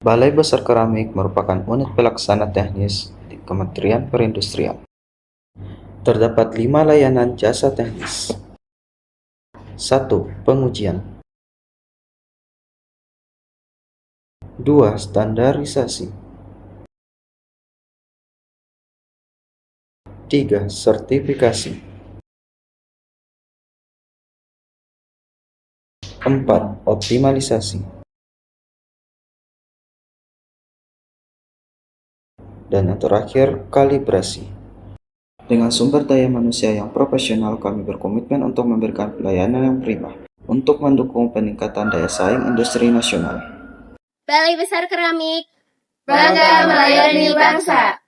Balai Besar Keramik merupakan unit pelaksana teknis di Kementerian Perindustrian. Terdapat 5 layanan jasa teknis. 1. Pengujian. 2. Standarisasi. 3. Sertifikasi. 4. Optimalisasi. Dan yang terakhir, kalibrasi. Dengan sumber daya manusia yang profesional, kami berkomitmen untuk memberikan pelayanan yang prima untuk mendukung peningkatan daya saing industri nasional. Balai Besar Keramik, bangga melayani bangsa.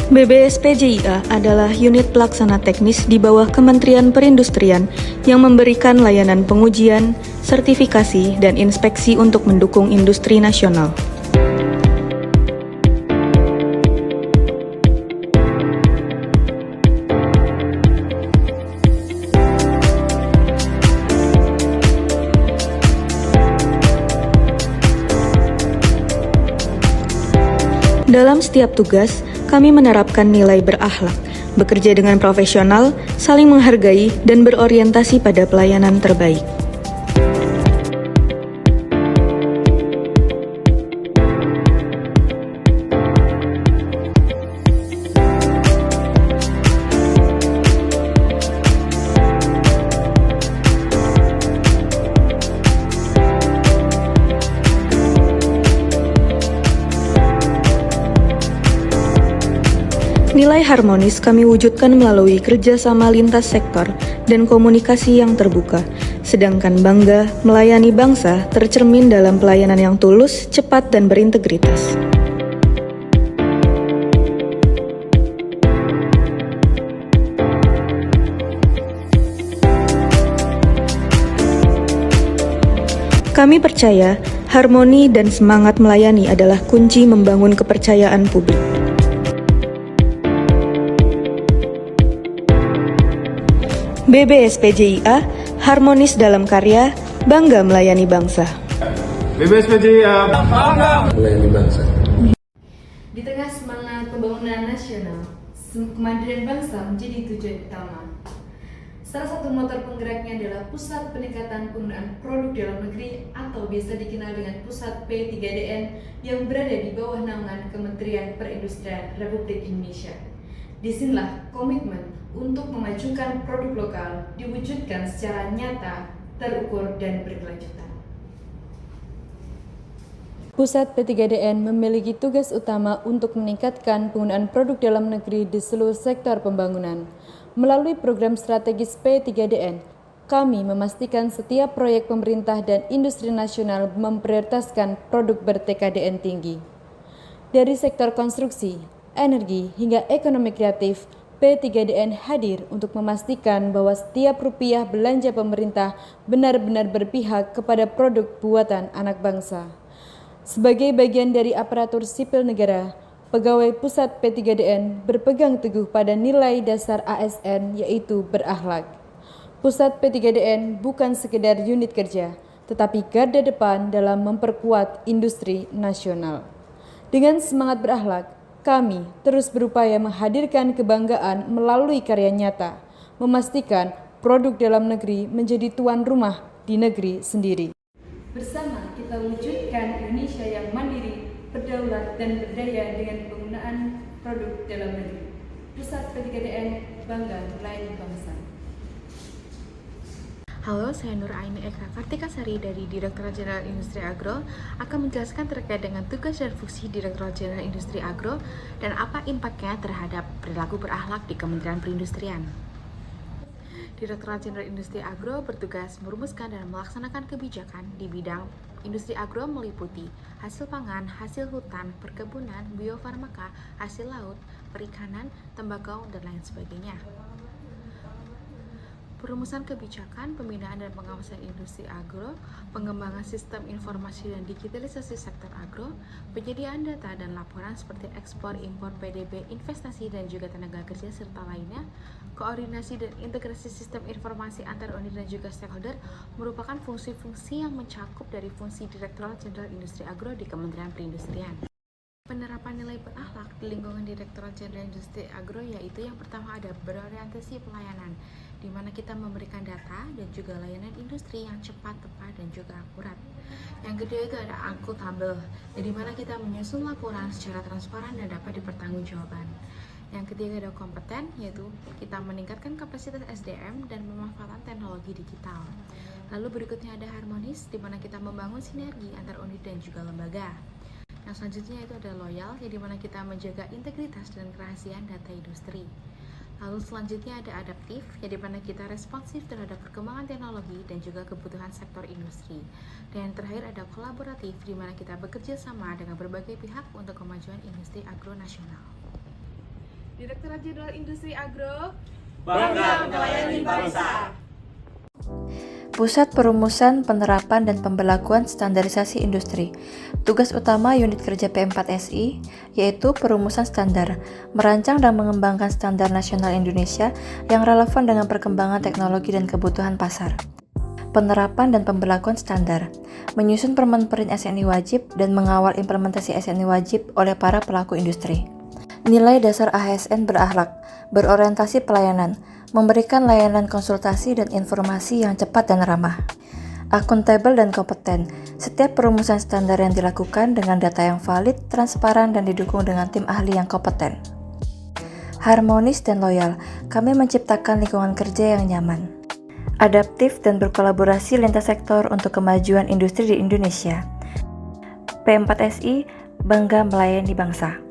BBSPJIA adalah unit pelaksana teknis di bawah Kementerian Perindustrian yang memberikan layanan pengujian, sertifikasi, dan inspeksi untuk mendukung industri nasional. Dalam setiap tugas, kami menerapkan nilai berakhlak, bekerja dengan profesional, saling menghargai, dan berorientasi pada pelayanan terbaik. Nilai harmonis kami wujudkan melalui kerjasama lintas sektor dan komunikasi yang terbuka, sedangkan bangga melayani bangsa tercermin dalam pelayanan yang tulus, cepat, dan berintegritas. Kami percaya harmoni dan semangat melayani adalah kunci membangun kepercayaan publik. BBSPJIA, harmonis dalam karya, bangga melayani bangsa. BBSPJIA, bangga melayani bangsa. Di tengah semangat pembangunan nasional, kemandirian bangsa menjadi tujuan utama. Salah satu motor penggeraknya adalah Pusat Peningkatan Penggunaan Produk Dalam Negeri atau biasa dikenal dengan Pusat P3DN yang berada di bawah naungan Kementerian Perindustrian Republik Indonesia. Disinilah komitmen untuk memajukan produk lokal diwujudkan secara nyata, terukur, dan berkelanjutan. Pusat P3DN memiliki tugas utama untuk meningkatkan penggunaan produk dalam negeri di seluruh sektor pembangunan. Melalui program strategis P3DN, kami memastikan setiap proyek pemerintah dan industri nasional memprioritaskan produk ber-TKDN tinggi. Dari sektor konstruksi, energi, hingga ekonomi kreatif, P3DN hadir untuk memastikan bahwa setiap rupiah belanja pemerintah benar-benar berpihak kepada produk buatan anak bangsa. Sebagai bagian dari aparatur sipil negara, pegawai pusat P3DN berpegang teguh pada nilai dasar ASN yaitu berakhlak. Pusat P3DN bukan sekedar unit kerja, tetapi garda depan dalam memperkuat industri nasional. Dengan semangat berakhlak, kami terus berupaya menghadirkan kebanggaan melalui karya nyata, memastikan produk dalam negeri menjadi tuan rumah di negeri sendiri. Bersama kita wujudkan Indonesia yang mandiri, berdaulat, dan berdaya dengan penggunaan produk dalam negeri. Pusat P3DN bangga melayani bangsa. Halo, saya Nur Aini Eka Kartikasari dari Direktorat Jenderal Industri Agro akan menjelaskan terkait dengan tugas dan fungsi Direktorat Jenderal Industri Agro dan apa impaknya terhadap perilaku berakhlak di Kementerian Perindustrian. Direktorat Jenderal Industri Agro bertugas merumuskan dan melaksanakan kebijakan di bidang industri agro meliputi hasil pangan, hasil hutan, perkebunan, biofarmaka, hasil laut, perikanan, tembakau, dan lain sebagainya. perumusan kebijakan, pembinaan dan pengawasan industri agro, pengembangan sistem informasi dan digitalisasi sektor agro, penyediaan data dan laporan seperti ekspor, impor, PDB, investasi dan juga tenaga kerja serta lainnya, koordinasi dan integrasi sistem informasi antar unit dan juga stakeholder merupakan fungsi-fungsi yang mencakup dari fungsi Direktorat Jenderal Industri Agro di Kementerian Perindustrian. Penerapan nilai berakhlak di lingkungan Direktorat Jenderal Industri Agro yaitu yang pertama ada berorientasi pelayanan, di mana kita memberikan data dan juga layanan industri yang cepat, tepat, dan juga akurat. Yang kedua itu ada akuntabel, di mana kita menyusun laporan secara transparan dan dapat dipertanggungjawabkan. Yang ketiga ada kompeten, yaitu kita meningkatkan kapasitas SDM dan pemanfaatan teknologi digital. Lalu berikutnya ada harmonis, di mana kita membangun sinergi antar unit dan juga lembaga. Yang selanjutnya itu ada loyal, yang dimana kita menjaga integritas dan kerahasiaan data industri. Lalu selanjutnya ada adaptif, yang dimana kita responsif terhadap perkembangan teknologi dan juga kebutuhan sektor industri. Dan yang terakhir ada kolaboratif, di mana kita bekerja sama dengan berbagai pihak untuk kemajuan industri agro nasional. Direktorat Jenderal Industri Agro, bangga melayani bangsa. Pusat Perumusan, Penerapan, dan Pembelakuan Standarisasi Industri. Tugas utama unit kerja P4SI yaitu perumusan standar, merancang dan mengembangkan standar nasional Indonesia yang relevan dengan perkembangan teknologi dan kebutuhan pasar. Penerapan dan pembelakuan standar, menyusun permen-perin SNI wajib dan mengawal implementasi SNI wajib oleh para pelaku industri. Nilai dasar ASN berakhlak, berorientasi pelayanan, memberikan layanan konsultasi dan informasi yang cepat dan ramah. Akuntabel dan kompeten, setiap perumusan standar yang dilakukan dengan data yang valid, transparan, dan didukung dengan tim ahli yang kompeten. Harmonis dan loyal, kami menciptakan lingkungan kerja yang nyaman. Adaptif dan berkolaborasi lintas sektor untuk kemajuan industri di Indonesia. P4SI bangga melayani bangsa.